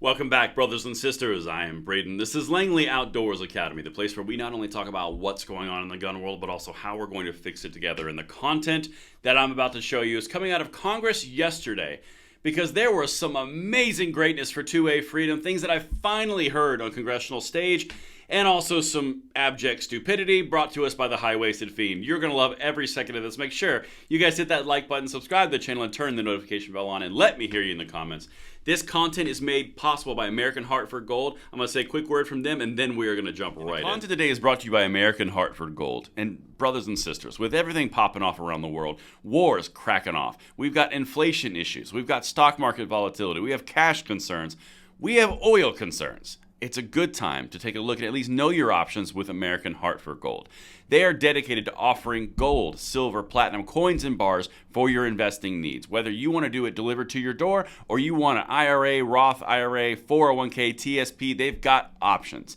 Welcome back, brothers and sisters. I am Braden. This is Langley Outdoors Academy, the place where we not only talk about what's going on in the gun world, but also how we're going to fix it together. And the content that I'm about to show you is coming out of Congress yesterday, because there was some amazing greatness for 2A freedom, things that I finally heard on congressional stage, and also some abject stupidity brought to us by the high-waisted fiend. You're going to love every second of this. Make sure you guys hit that like button, subscribe to the channel, and turn the notification bell on, and let me hear you in the comments. This content is made possible by American Hartford Gold. I'm going to say a quick word from them, and then we are going to jump right in. The content today is brought to you by American Hartford Gold. And brothers and sisters, with everything popping off around the world, wars cracking off, we've got inflation issues, we've got stock market volatility, we have cash concerns, we have oil concerns. It's a good time to take a look and at least know your options with American Hartford Gold. They are dedicated to offering gold, silver, platinum coins and bars for your investing needs. Whether you want to do it delivered to your door or you want an IRA, Roth IRA, 401k, TSP, they've got options.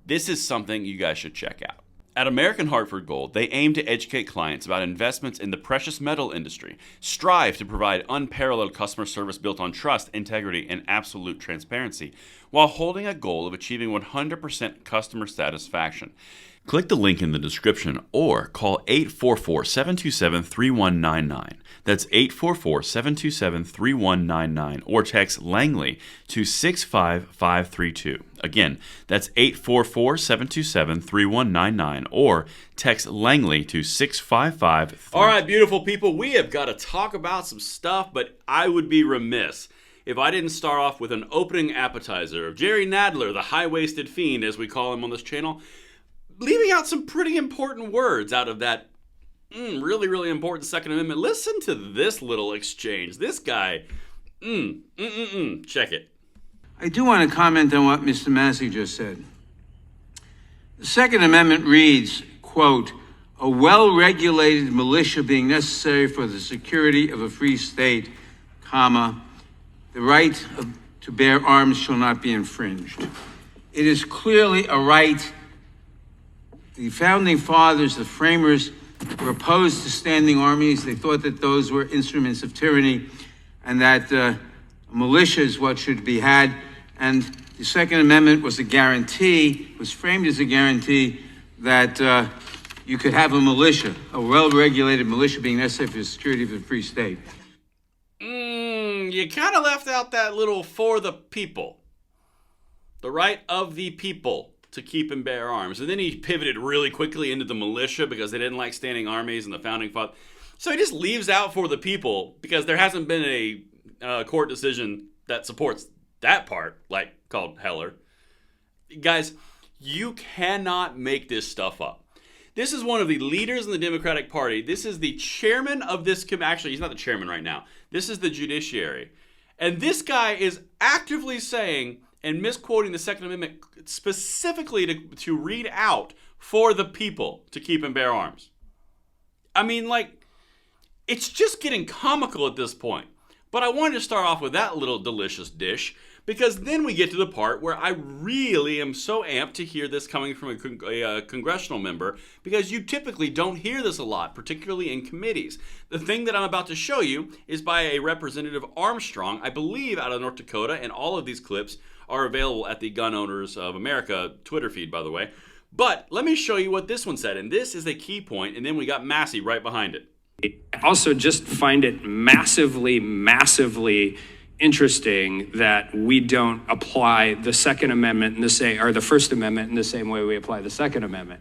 This is something you guys should check out. At American Hartford Gold, they aim to educate clients about investments in the precious metal industry, strive to provide unparalleled customer service built on trust, integrity, and absolute transparency, while holding a goal of achieving 100% customer satisfaction. Click the link in the description or call 844-727-3199. That's 844-727-3199 or text Langley to 65532. Again, that's 844-727-3199 or text Langley to 65532. All right, beautiful people, we have got to talk about some stuff, but I would be remiss if I didn't start off with an opening appetizer of Jerry Nadler, the high-waisted fiend, as we call him on this channel, leaving out some pretty important words out of that really, really important Second Amendment. Listen to this little exchange. This guy, check it. I do want to comment on what Mr. Massey just said. The Second Amendment reads, quote, a well-regulated militia being necessary for the security of a free state, comma, the right to bear arms shall not be infringed. It is clearly a right. The founding fathers, the framers, were opposed to standing armies. They thought that those were instruments of tyranny and that a militia is what should be had. And the Second Amendment was a guarantee, was framed as a guarantee that you could have a militia, a well-regulated militia being necessary for the security of the free state. You kind of left out that little for the people. The right of the people to keep and bear arms. And then he pivoted really quickly into the militia because they didn't like standing armies and the founding fathers. So he just leaves out for the people because there hasn't been a court decision that supports that part, like called Heller. Guys, you cannot make this stuff up. This is one of the leaders in the Democratic Party. This is the chairman of this committee. Actually, he's not the chairman right now. This is the judiciary. And this guy is actively saying and misquoting the Second Amendment specifically to read out for the people to keep and bear arms. I mean, like, it's just getting comical at this point. But I wanted to start off with that little delicious dish because then we get to the part where I really am so amped to hear this coming from a congressional member because you typically don't hear this a lot, particularly in committees. The thing that I'm about to show you is by a Representative Armstrong, I believe out of North Dakota, and all of these clips are available at the Gun Owners of America Twitter feed, by the way. But let me show you what this one said, and this is a key point, and then we got Massey right behind it. I also just find it massively interesting that we don't apply the Second Amendment or the First Amendment in the same way we apply the Second Amendment.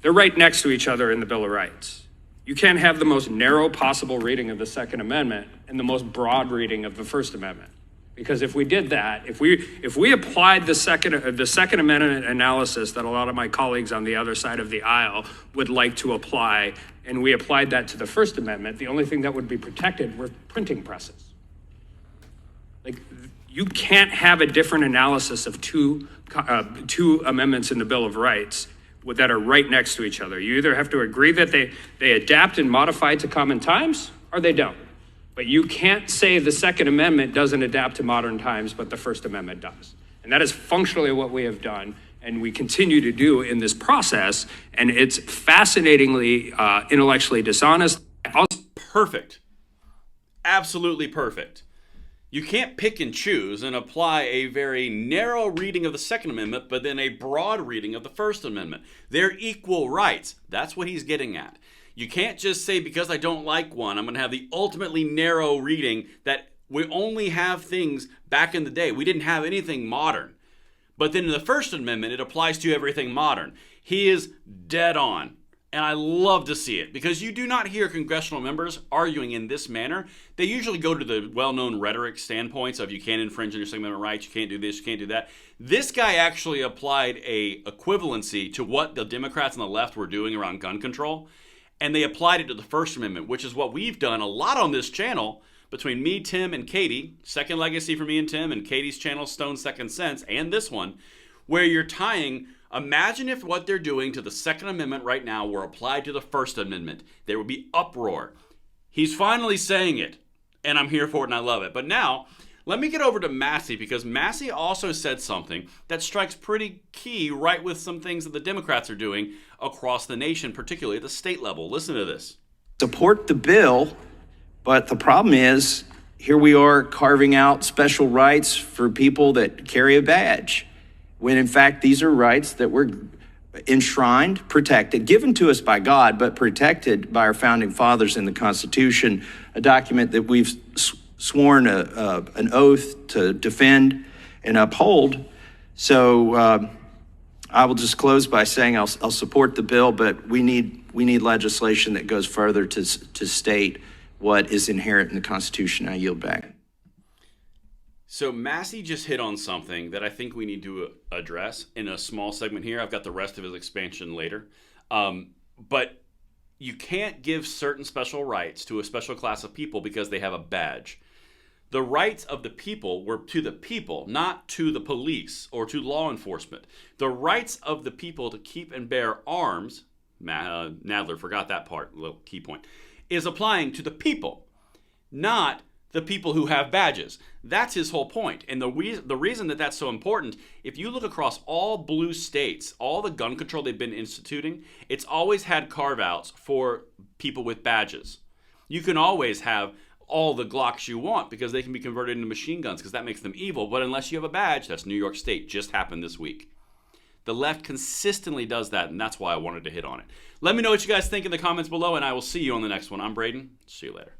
They're right next to each other in the Bill of Rights. You can't have the most narrow possible reading of the Second Amendment and the most broad reading of the First Amendment. Because if we did that, if we applied the Second Amendment analysis that a lot of my colleagues on the other side of the aisle would like to apply, and we applied that to the First Amendment, the only thing that would be protected were printing presses. Like, you can't have a different analysis of two amendments in the Bill of Rights that are right next to each other. You either have to agree that they adapt and modify to common times, or they don't. But you can't say the Second Amendment doesn't adapt to modern times, but the First Amendment does. And that is functionally what we have done, and we continue to do in this process, and it's fascinatingly intellectually dishonest. Perfect. Absolutely perfect. You can't pick and choose and apply a very narrow reading of the Second Amendment, but then a broad reading of the First Amendment. They're equal rights. That's what he's getting at. You can't just say, because I don't like one, I'm going to have the ultimately narrow reading that we only have things back in the day. We didn't have anything modern. But then in the First Amendment, it applies to everything modern. He is dead on. And I love to see it, because you do not hear congressional members arguing in this manner. They usually go to the well-known rhetoric standpoints of you can't infringe on your Second Amendment rights, you can't do this, you can't do that. This guy actually applied a equivalency to what the Democrats on the left were doing around gun control, and they applied it to the First Amendment, which is what we've done a lot on this channel between me, Tim, and Katie. Second Legacy for me and Tim, and Katie's channel, Stone Second Sense, and this one, where you're tying. Imagine if what they're doing to the Second Amendment right now were applied to the First Amendment. There would be uproar. He's finally saying it, and I'm here for it and I love it. But now, let me get over to Massey, because Massey also said something that strikes pretty key right with some things that the Democrats are doing across the nation, particularly at the state level. Listen to this. Support the bill, but the problem is, here we are carving out special rights for people that carry a badge, when in fact these are rights that were enshrined, protected, given to us by God, but protected by our founding fathers in the Constitution, a document that we've sworn an oath to defend and uphold. So I will just close by saying I'll support the bill, but we need legislation that goes further to state what is inherent in the Constitution. I yield back. So Massey just hit on something that I think we need to address in a small segment here. I've got the rest of his expansion later. But you can't give certain special rights to a special class of people because they have a badge. The rights of the people were to the people, not to the police or to law enforcement. The rights of the people to keep and bear arms, Nadler forgot that part, little key point, is applying to the people, not the people who have badges. That's his whole point. And the reason that that's so important, if you look across all blue states, all the gun control they've been instituting, it's always had carve-outs for people with badges. You can always have all the Glocks you want because they can be converted into machine guns because that makes them evil. But unless you have a badge, that's New York State. Just happened this week. The left consistently does that, and that's why I wanted to hit on it. Let me know what you guys think in the comments below, and I will see you on the next one. I'm Braden. See you later.